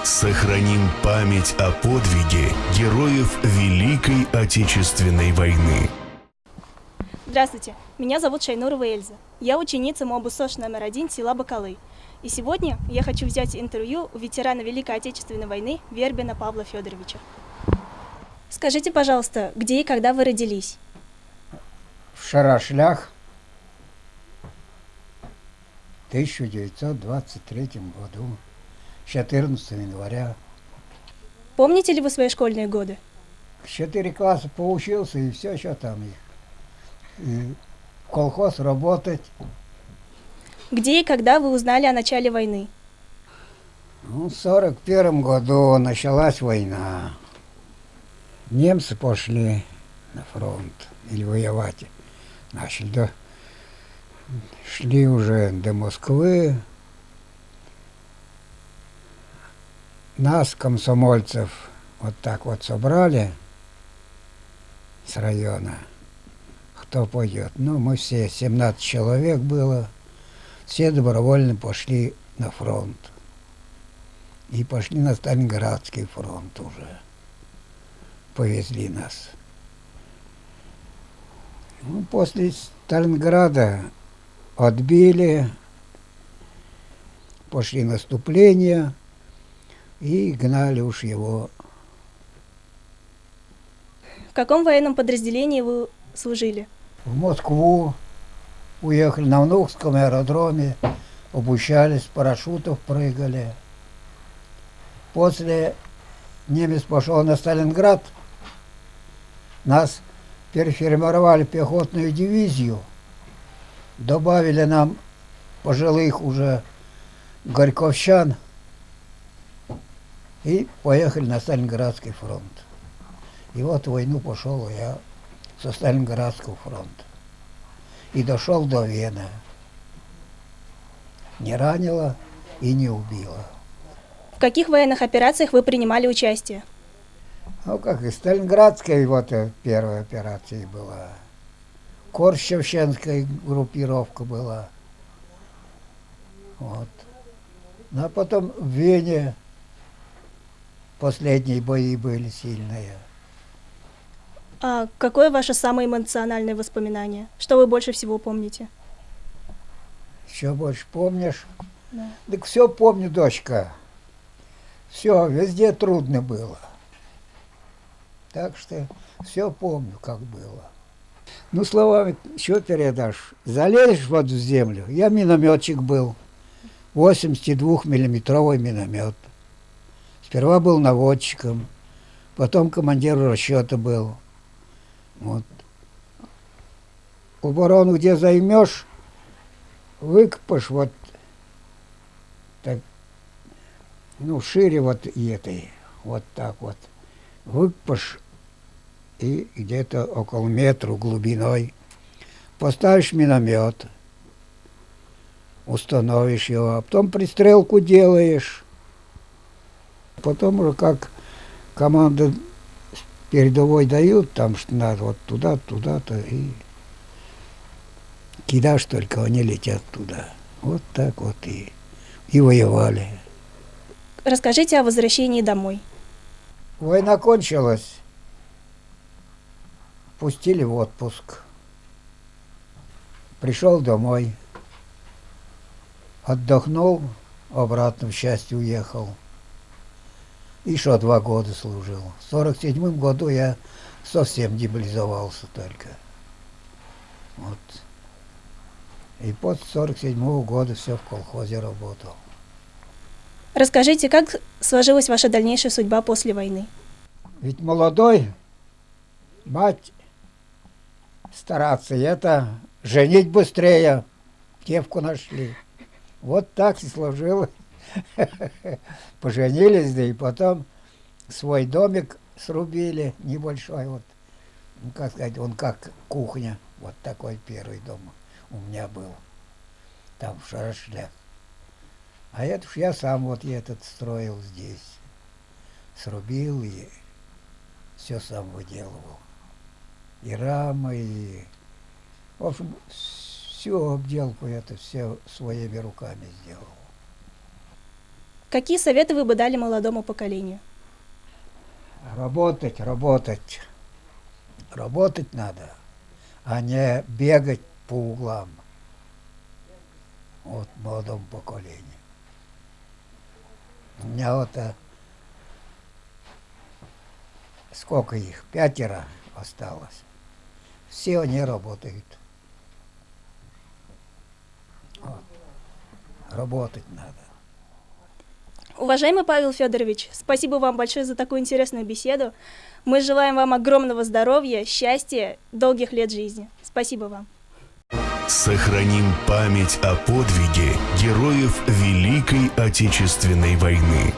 Сохраним память о подвиге героев Великой Отечественной войны. Здравствуйте, меня зовут Шайнурова Эльза. Я ученица МОБУ СОШ номер 1 села Бакалы. И сегодня я хочу взять интервью у ветерана Великой Отечественной войны Вербина Павла Федоровича. Скажите, пожалуйста, где и когда вы родились? В Шарашлях в 1923 году, 14 января. Помните ли вы свои школьные годы? 4 класса поучился, и все, что там их. И в колхоз работать. Где и когда вы узнали о начале войны? Ну, в 1941 году началась война. Немцы пошли на фронт или воевать начали. Шли уже до Москвы. Нас, комсомольцев, вот так вот собрали с района. Кто пойдет? Ну, мы все, 17 человек было. Все добровольно пошли на фронт. И пошли на Сталинградский фронт уже. Повезли нас. Ну, после Сталинграда отбили, пошли наступления и гнали уж его. В каком военном подразделении вы служили? В Москву уехали на Внуковском аэродроме, обучались, с парашютов прыгали. После немец пошел на Сталинград, нас переформировали пехотную дивизию, добавили нам пожилых уже горьковчан и поехали на Сталинградский фронт. И вот в войну пошел я со Сталинградского фронта. И дошел до Вены. Не ранило и не убило. В каких военных операциях вы принимали участие? Ну, как и Сталинградская вот первая операция была. Корщевщенская группировка была. Вот. Ну, а потом в Вене последние бои были сильные. А какое ваше самое эмоциональное воспоминание? Что вы больше всего помните? Еще больше помнишь? Да. Так все помню, дочка. Все, везде трудно было. Так что все помню, как было. Ну, словами, что передашь? Залезешь вот в землю. Я минометчик был. 82-миллиметровый миномет. Сперва был наводчиком, потом командиром расчета был. Вот. Оборону где займешь, выкопаешь вот так, ну, шире вот и этой, вот так вот. Выкопаешь и где-то около метра глубиной поставишь миномет, установишь его, а потом пристрелку делаешь. Потом уже как команда передовой дают, там что надо вот туда, туда-то, и кидашь только, они летят туда. Вот так вот и воевали. Расскажите о возвращении домой. Война кончилась, пустили в отпуск. Пришел домой, отдохнул, обратно в часть уехал. Еще 2 года служил. В 1947 году я совсем демобилизовался только. Вот. И после 1947 года все в колхозе работал. Расскажите, как сложилась ваша дальнейшая судьба после войны? Ведь молодой, мать стараться, это женить быстрее, девку нашли. Вот так и сложилось. Поженились, да и потом свой домик срубили, небольшой вот. Ну, как сказать, он как кухня. Вот такой первый дом у меня был. Там в Шарашлях. А это уж я сам вот этот строил здесь. Срубил и все сам выделывал. И рамы, и... В общем, всю обделку это все своими руками сделал. Какие советы вы бы дали молодому поколению? Работать, работать. Работать надо, а не бегать по углам. Вот молодому поколению. У меня вот сколько их? 5 осталось. Все они работают. Вот. Работать надо. Уважаемый Павел Федорович, спасибо вам большое за такую интересную беседу. Мы желаем вам огромного здоровья, счастья, долгих лет жизни. Спасибо вам. Сохраним память о подвиге героев Великой Отечественной войны.